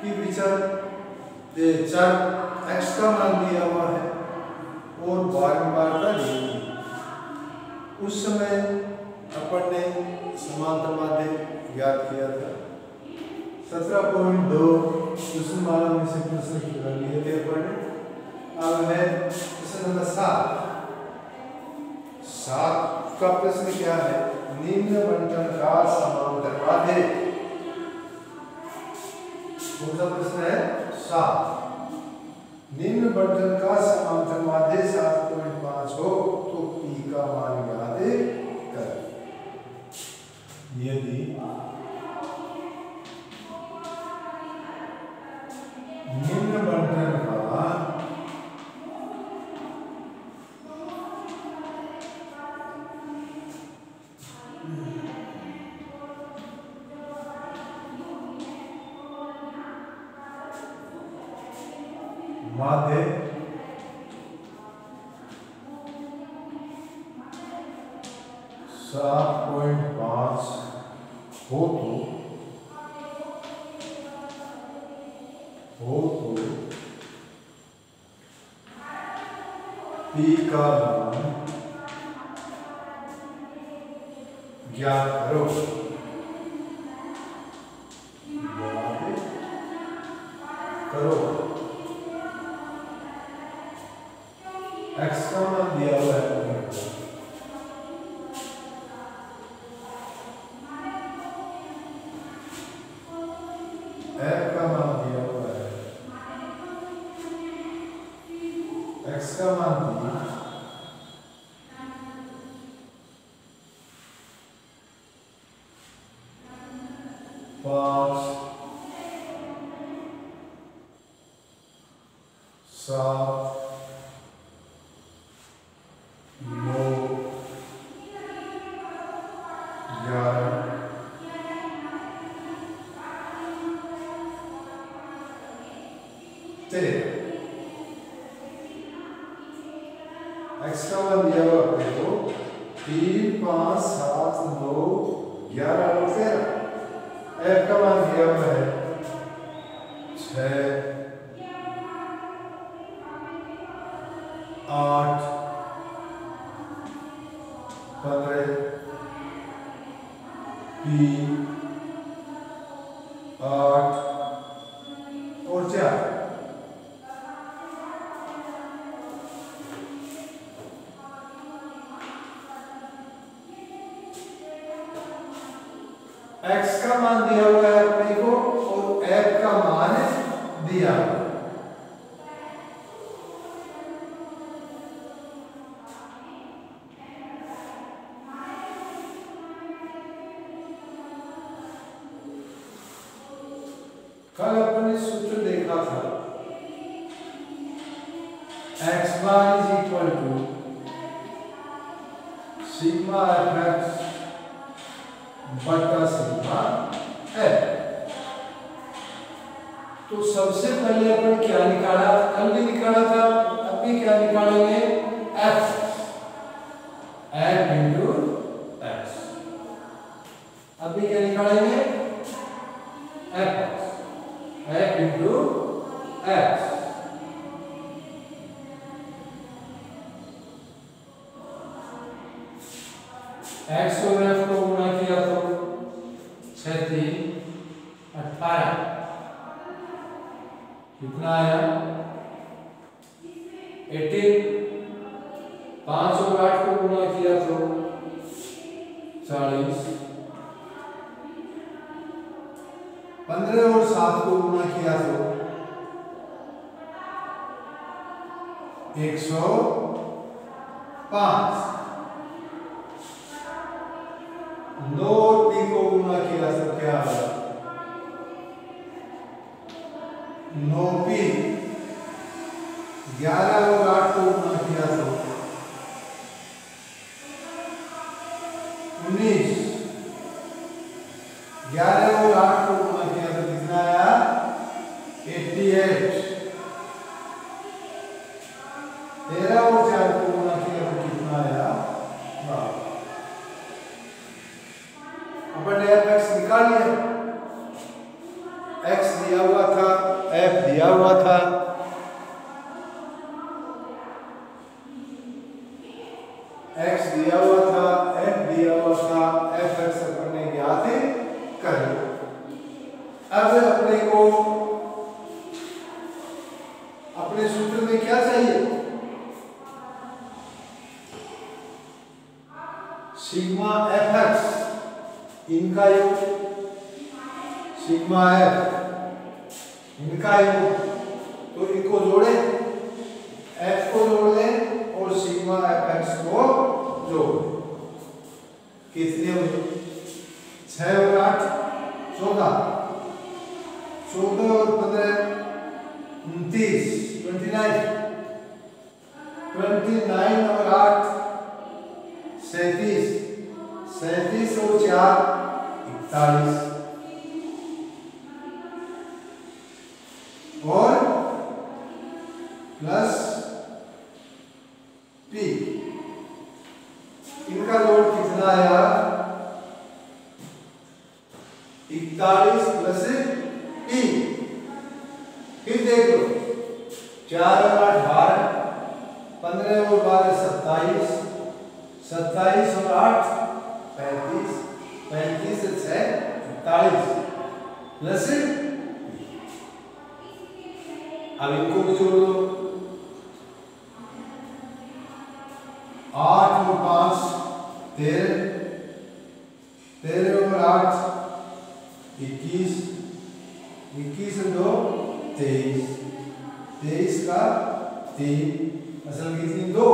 कि चर x का मान दिया हुआ है और बारंबारता दी हुई है। उस समय अपन ने समांतर माध्य ज्ञात किया था। 17.2 प्रश्नमाला में से प्रश्न कर लिए थे अपन ने। अब है प्रश्न नंबर 7 का प्रश्न क्या है? निम्न बंटन का समांतर माध्य। कौन सा प्रश्न है? 7। निम्न बंटन का समांतर माध्य 7.5 हो तो p का मान ज्ञात करें। यदि निम्न बंटन का माध्य 7.5 हो तो p का मान ज्ञात करो। x का मान दिया हुआ है, f का मान दिया हुआ है, x का मान दिया 5 7 9 11 13। x का मान दिया हुआ अपने को 3 5 7 9 11 और 13। f का मान दिया हुआ है 6 8 15 3 8 और 4। x का मान दिया हुआ है अपने को और f का मान दिया हुआ है। कल अपन ने सूत्र देखा था x बार is equal to sigma fx बटा सिग्मा f। तो सबसे पहले अपन क्या निकाला? कल भी निकाला था, अब भी क्या निकालेंगे? f into x। अब भी क्या निकालेंगे? f into x। x और f को गुणा किया तो 6 3 18 कितना आया? 18। 5 और 8 को गुणा किया तो 40। 15 और 7 को गुणा किया तो 105। 9 और p को गुणा किया तो क्या आया? 9p। 11 और 8 को गुणा किया तो 19। 11 और 8 को गुणा किया तो कितना आया? 88। 13 और 4 को गुणा किया तो कितना आया? 12। अपन ने f(x) निकाल लिया। x दिया हुआ था अब अपने को अपने सूत्र में क्या चाहिए? सिग्मा एफ एक्स इनका योग, सिग्मा एफ इनका योग, तो इनको जोड़े, एफ को जोड़ लें और सिग्मा एफ एक्स को जोड़। कितने हुए? 6 और 8 14, 14 और 15 29, 29 और 8 37, 37 और 4 41 और प्लस पी, इनका जोड़ कितना आया? 41 प्लस पी। फिर देख लो, 4 और 8 12, 15 और 12 27, 27 और 8 35, 35 से 6 41 प्लस, अब इनको भी जोड़ लो, 8 और 5 13, 13 और 8 21, 21 और 2 23, 23 का 3, असल कितनी? 2,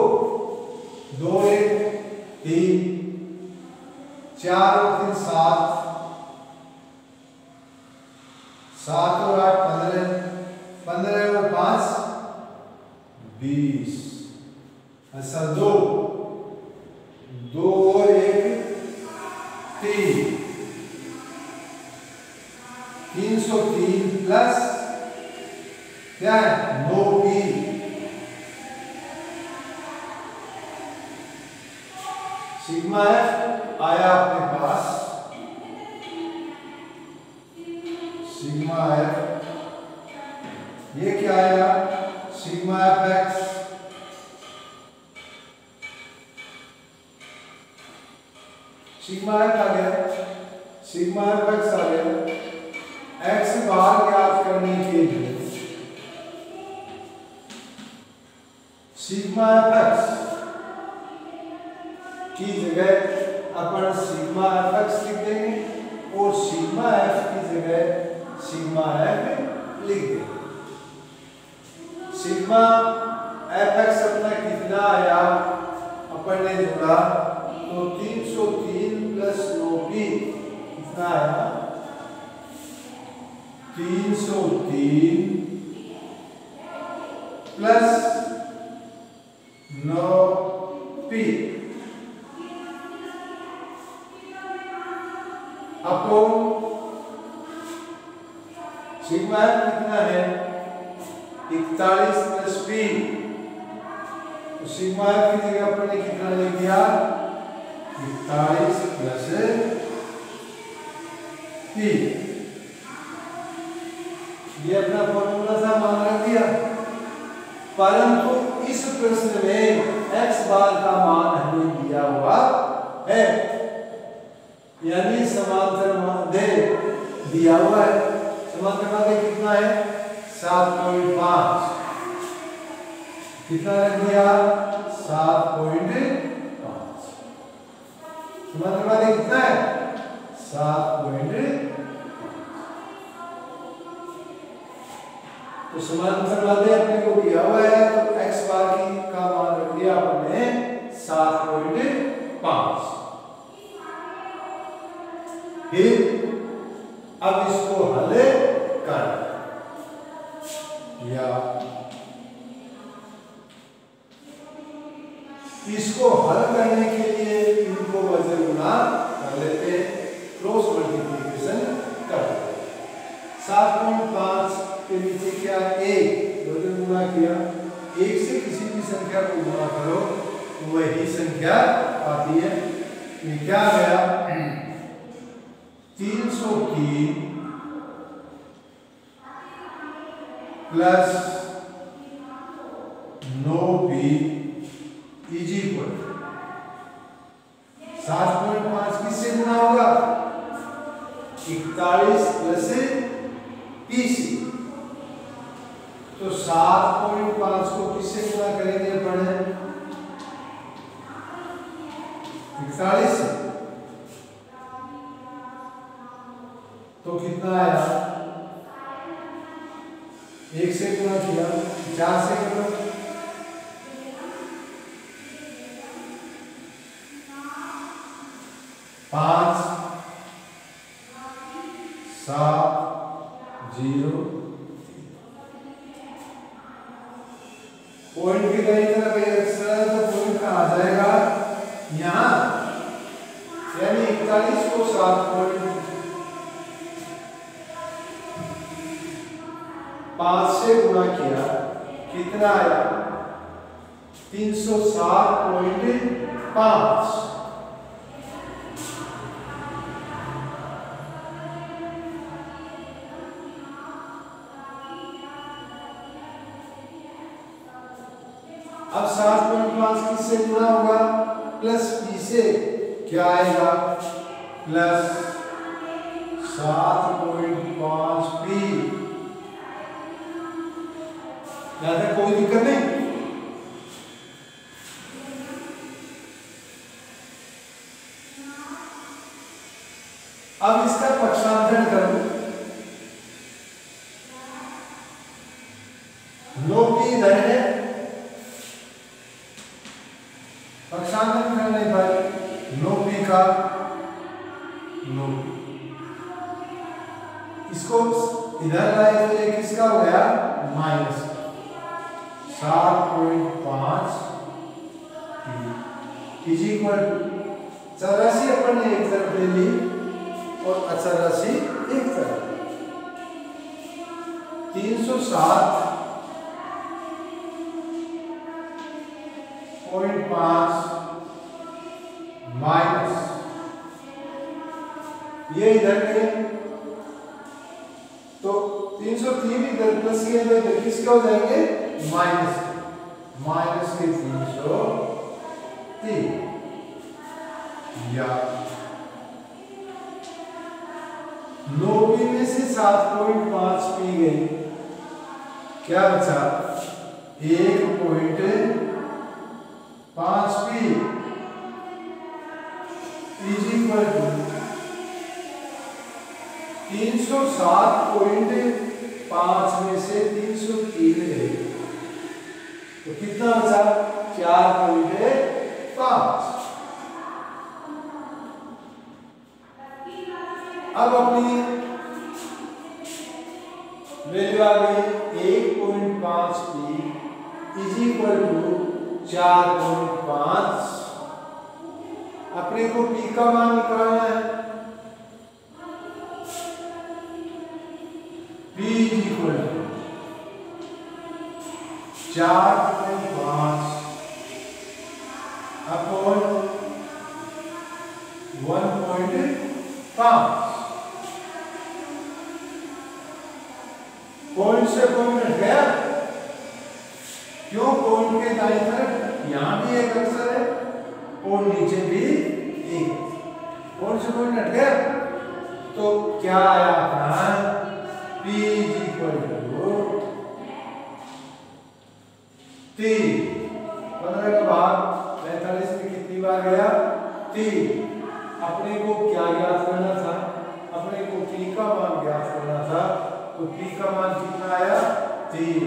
2 1 3, 4 और 3 7, 7 और 8 15, 15 और 5 20, असल 2, 2 और 1 3, 303 प्लस क्या है? 9 पी। सिग्मा एफ आया अपने पास, सिग्मा एफ, ये क्या आया? Sigma F X sigma F आ गया, सिग्मा एफ एक्स आ गया। एक्स बार ज्ञात करने के लिए सिग्मा एफ एक्स की जगह अपन सिग्मा एफ एक्स लिख देंगे और सिग्मा एफ की जगह सिग्मा एफ लिख देंगे। सिग्मा एफ एक्स अपना कितना आया? अपन ने जोड़ा तो 303 प्लस 9p कितना आया? 303 प्लस 9p अपो सिग्मा एफ कितना है? 41 प्लस p, तो सिग्मा एफ की जगह अपन ने कितना ले लिया? 41 प्लस p। ये अपना फॉर्मूला था, मान रख दिया, परंतु इस प्रश्न में x बार का मान हमें दिया हुआ है, यानी समांतर माध्य दिया हुआ है। समांतर माध्य कितना है? 7.5, कितना रख दिया? 7.5। समांतर माध्य कितना है? 7.5। तो समांतर माध्य अपने को दिया हुआ है, तो x बार की का मान रख दिया आपने 7.5। फिर अब इसको हल कर, या इसको हल करने के लिए इनको वजन गुना कर लेते हैं, क्रॉस मल्टीप्लिकेशन कर लेते हैं। 7.5 के नीचे क्या? 1, वजन गुना किया, 1 से किसी भी संख्या को गुना करो वही संख्या आती है। ये क्या गया? 303 प्लस 9p इज इक्वल 7.5 किससे गुना होगा? 41 प्लस पी से। तो 7.5 को किससे गुणा करेंगे अपन? 41 से। तो कितना आया? 1 से गुणा किया, 4 से गुणा, 5 7 0 पॉइंट की कहीं तरफ तो पॉइंट कहाँ आ जाएगा? यहाँ, यानी 41 को 7.5 से गुणा किया, कितना आया? 307.5। अब 7.5 किससे गुणा होगा? प्लस पी से, क्या आएगा? Plus 7.5 P. यहाँ तक कोई दिक्कत नहीं? अब इसका पक्षांतरण करो। 9 पी इधर है, पक्षांतरण करने पर 9 पी का 9, इसको इधर लाए तो ये किसका हो गया? माइनस 7.5 इज इक्वल, चर राशि अपन ने एक तरफ ले ली और अचर राशि एक तरफ। 307.5 माइनस ये इधर के, तो 303 इधर प्लस के इधर किसके हो जाएंगे? माइनस के 303 या 9 पी में से 7.5 पी गई, क्या बचा? 1.5 पी इज इक्वल टू 307.5 में से 303 गए, तो कितना बचा? 4.5। अब अपनी वैल्यू आ गई 1.5 पी इज इक्वल टू 4.5। अपने को पी का मान निकालना है। P is equal to 4.5 upon 1.5। Point से पॉइंट हट गया, क्यों? पॉइंट के दाईं तरफ यहां भी एक अक्षर है और नीचे भी एक, पॉइंट से पॉइंट हट गया, तो क्या आया अपना? P is equal to 3। 15 का भाग 45 में कितनी बार गया? 3। अपने को क्या ज्ञात करना था? अपने को P का मान ज्ञात करना था, तो P का मान कितना आया? 3।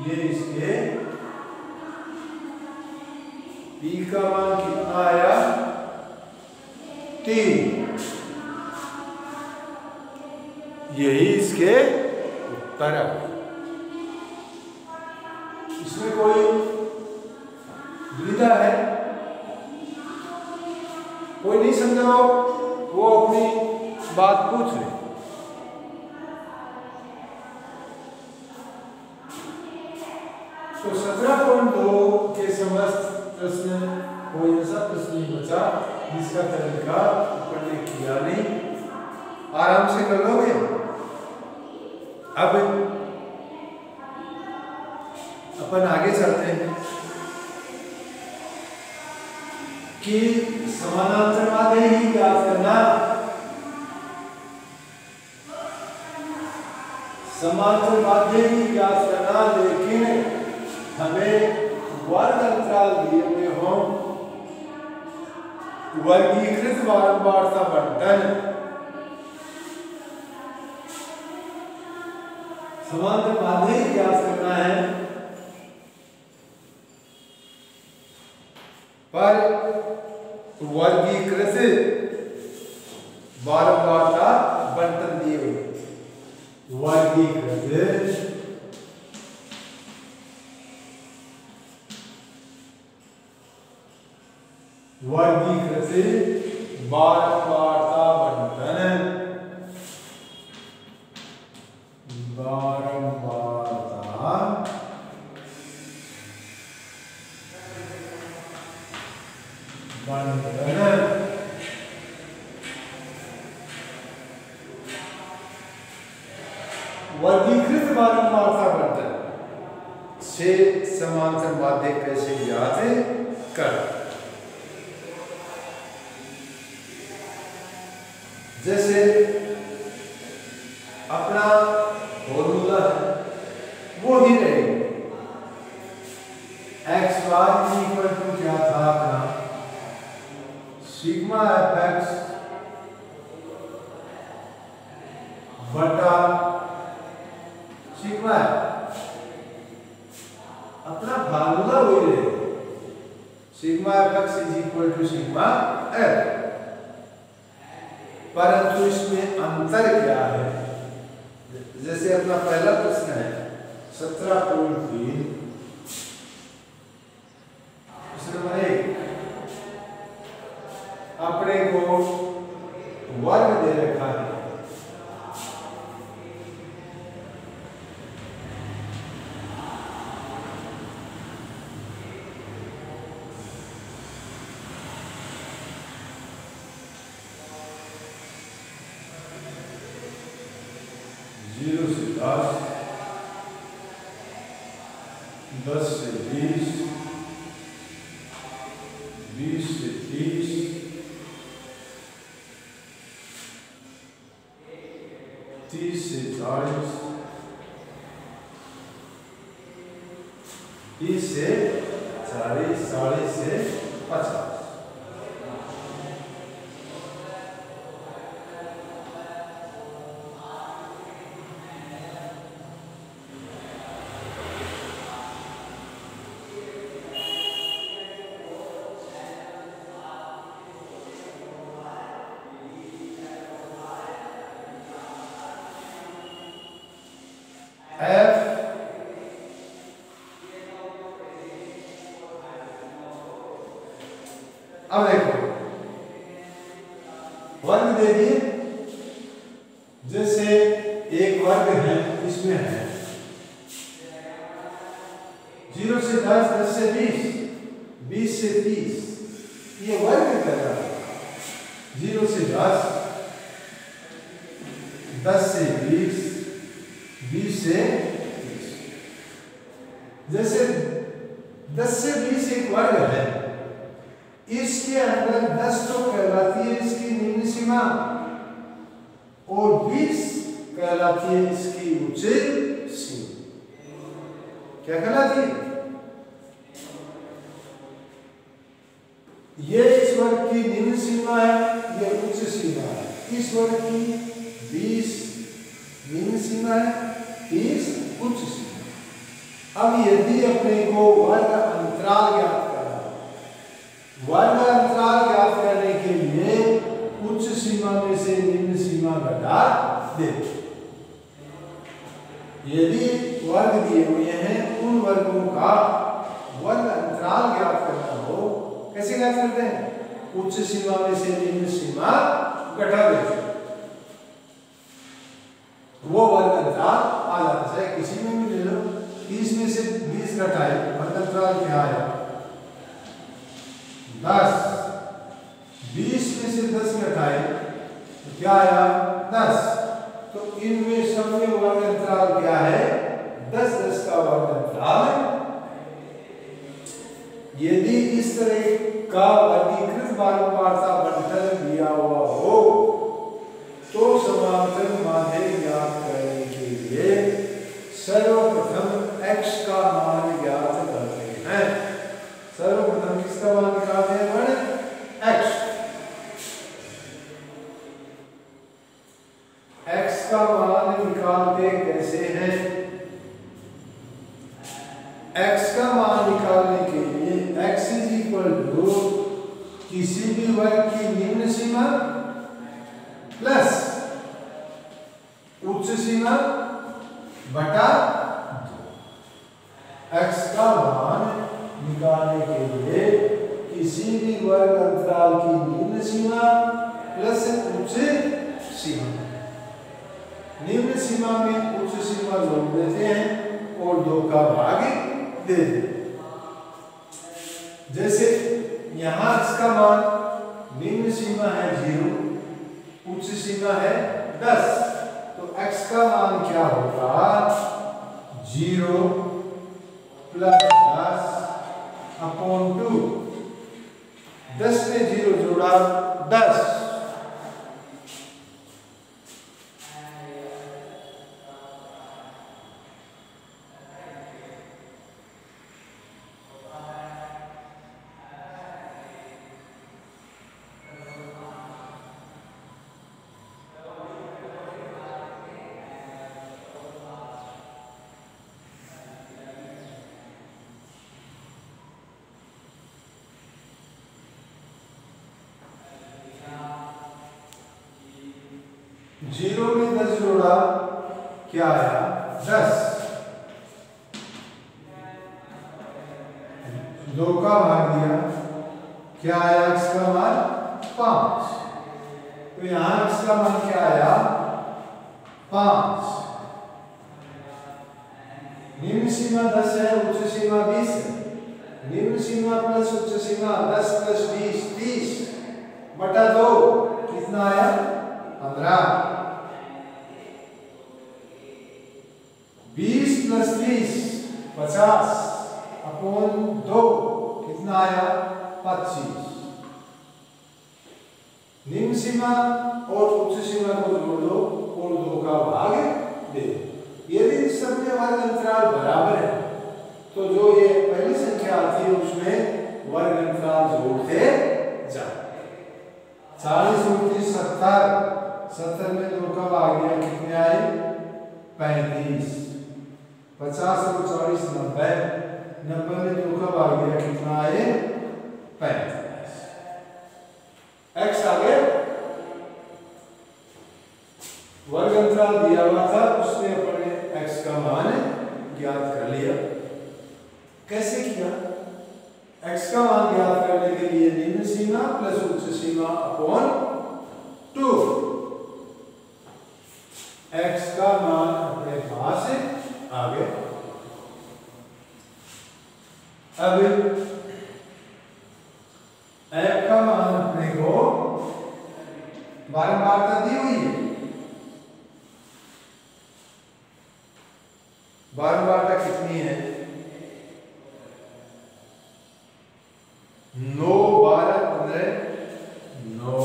ये इसके P का मान कितना आया? 3। यही इसके उत्तर है। इसमें कोई दुविधा है? कोई नहीं समझा हो वो अपनी बात पूछ ले। तो 17.2 के समस्त प्रश्न कोई ऐसा प्रश्न नहीं बचा जिसका तरीका ऊपर ने किया नहीं, आराम से कर लोगे। अब अपन आगे चलते हैं कि समानांतर माध्य ही ज्ञात करना। समांतर माध्य की ज्ञात करना, लेकिन हमें वर्ग अंतराल दिए हुए हों, वर्गीकृत बारंबारता बंटन, समांतर माध्य की ज्ञात करना है, पर वर्गीकृत बारंबारता बंटन दिए हुए, वर्गीकृत बारंबारता बंटन, बारंबारता बंटन, वर्गीकृत बारंबारता बंटन से समांतर माध्य कैसे ज्ञात कर। जैसे अपना फॉर्मूला है वो ही रहेगा, एक्स वाई इक्वल टू क्या था अपना सिग्मा एफ एक्स बटा सिग्मा एफ, अपना फार्मूला वही रहेगा, sigma F X is equal to sigma F, परंतु इसमें अंतर क्या है। जैसे अपना पहला प्रश्न है 17.3, नंबर 1 अपने को वर्ग दे रखा है, जीरो से 10, 10 से 20, 20 से 30, 30 से 40, 30 से 40, 40 से 50। अब देखो वर्ग दे दिए, जैसे एक वर्ग है इसमें है 0 से 10, 10 से 20, 20 से 30, ये वर्ग कर रहा है, 0 से 10, 10 से 20, 20 से 30। जैसे 10 से 20 एक वर्ग है, इसके अंदर 10 तो कहलाती है इसकी निम्न सीमा और 20 कहलाती है इसकी उच्च सीमा। क्या कहलाती है? ये इस वर्ग की निम्न सीमा है, ये उच्च सीमा है। इस वर्ग की 20 निम्न सीमा है, 30 उच्च सीमा। अब यदि अपने को वर्ग अंतराल ज्ञात करना, वर्ग अंतराल ज्ञात करने के लिए उच्च सीमा में से निम्न सीमा घटा दे। यदि वर्ग दिए हुए हैं, उन वर्गों का वर्ग अंतराल ज्ञात करना हो, कैसे ज्ञात करते हैं? उच्च सीमा में से निम्न सीमा घटा देते, वो वर्ग अंतराल आ जाता है। किसी में भी ले लो, 30 में से 20 घटाए, वर्ग अंतराल क्या आया? 10। 20 में से 10 घटाए तो क्या आया? 10। तो इनमें सब में वर्ग अंतराल क्या है? 10 10 का वर्ग अंतराल। यदि इस तरह का वर्गीकृत बारंबारता बंटन दिया हुआ हो तो समांतर माध्य ज्ञात करने के लिए किसी भी वर्ग की निम्न सीमा प्लस उच्च सीमा बटा 2। x का मान निकालने के लिए किसी भी वर्ग अंतराल की निम्न सीमा प्लस उच्च सीमा, निम्न सीमा में उच्च सीमा जोड़ देते हैं और 2 का भाग दे देते हैं। जैसे यहाँ इसका मान निम्न सीमा है 0, उच्च सीमा है 10, तो x का मान क्या होगा 0 प्लस 10/2। 10 में 0 जोड़ा 10। जीरो में 10 जोड़ा क्या आया 10, 2 का भाग दिया क्या आया x का मान 5, तो यहाँ x का मान क्या आया 5। निम्न सीमा 10 है, उच्च सीमा 20 है। निम्न सीमा प्लस उच्च सीमा 10 + 20 30 बटा 2 कितना आया 15। 20 + 30 50/2 कितना आया 25। निम्न सीमा और उच्च सीमा को जोड़ दो और 2 का भाग दे दो। यदि सबके वर्ग अंतराल बराबर है तो जो ये पहली संख्या आती है उसमें वर्ग अंतराल जोड़ते जाओ। 40 29 70, 70 में 2 का भाग दिया कितने आए 35। 50 और 40 90, 90 में 2 का भाग दिया कितना आए 35। x आ गया, वर्ग अंतराल दिया हुआ था उसने अपने x का मान ज्ञात कर लिया। कैसे किया, x का मान ज्ञात करने के लिए निम्न सीमा प्लस उच्च सीमा अपॉन 2। x का मान अपने पास आ गया। अब f का मान अपने को बारंबारता दी हुई है, बारंबारता कितनी है 9 12 15 9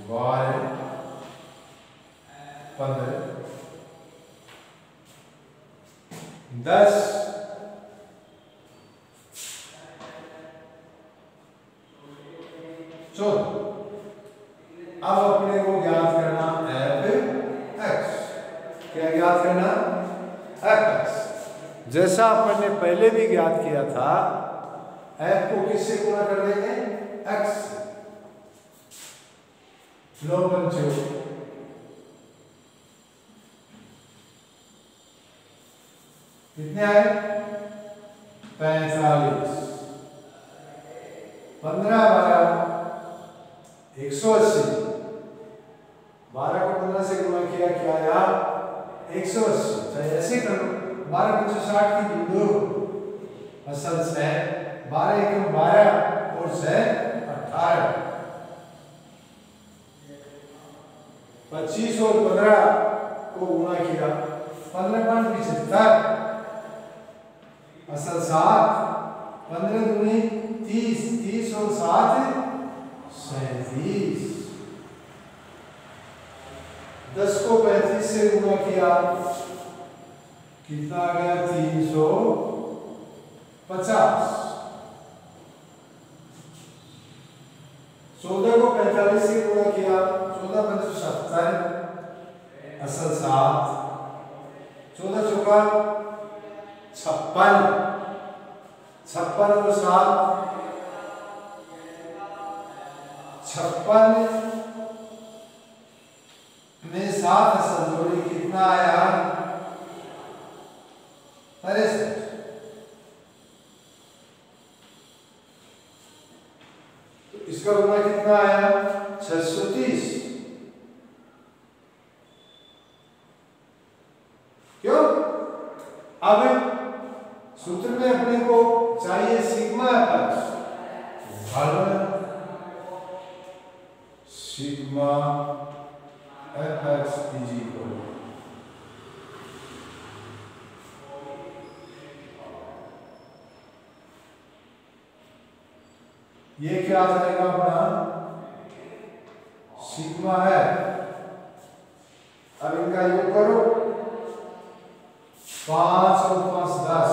12 15 10 14। अब अपने को ज्ञात करना f(x), क्या ज्ञात करना f(x). जैसा अपन ने पहले भी ज्ञात किया था, f को किससे गुणा कर देंगे x से। 9 पंचों कितने आए 45। 15 12 180। 12 को 15 से गुणा किया क्या आया 180। चाहे ऐसे कर लो, 12 × 60 की 2 असल से 12 × 12 और से 18। 25 और 15 को गुणा किया 15 × 5 75 असल 7। 15 दूनी 30, 30 और 7 37। 10 को 35 से गुणा किया कितना आ गया 350। 14 को 45 से गुणा किया 14 × 5 70 असल 7। 14 चौका 56, 56 और 7 56 में 7 असल जोड़ी कितना आया? 63। तो इसका गुना कितना आया? 630। क्यों? अब सूत्र में अपने को चाहिए sigma F, sigma F X is equal, ये क्या आ जाएगा अपना? सिग्मा है। अब इनका योग करो, 5 और 5 10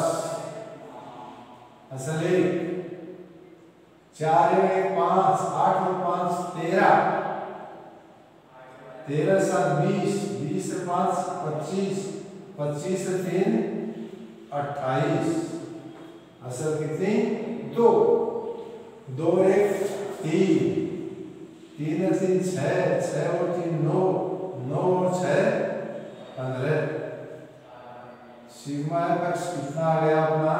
असल 4 और 1 5, 8 और 5 13, 13 से 20, 20 से 5 25, 25 से 3 28, असल कितनी? 2, 2 और 1 3, 3 और 3 6, 6 और 3 9, 9 और 6 15। सिग्मा एफ एक्स कितना आ गया अपना?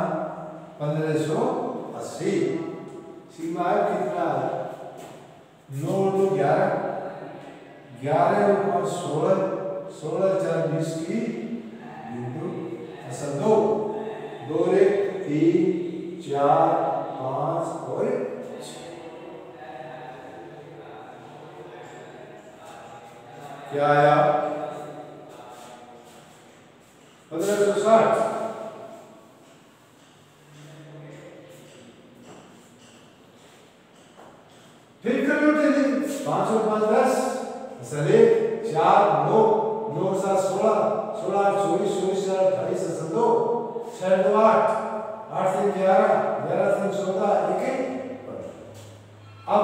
1580। सिग्मा एफ कितना है? 9 और 2 11, 11 और 5 16, 16 4 20 की बिंदु असल 2, 2 और 1 3 4 5 और 6। क्या आया? 1560। फिर कर लो टेलिंग, 5 और 5 10 असल 4 9, 9 और 7 16, 16 8 24, 24 4 28 असल 2, 6 2 8, 8 3 11, 11 3 14 1 अब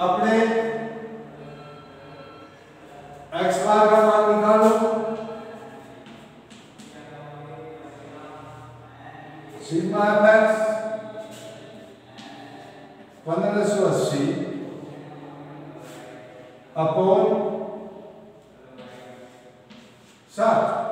अपने x बार का मान निकालो। Sigma F x 1580 upon 60।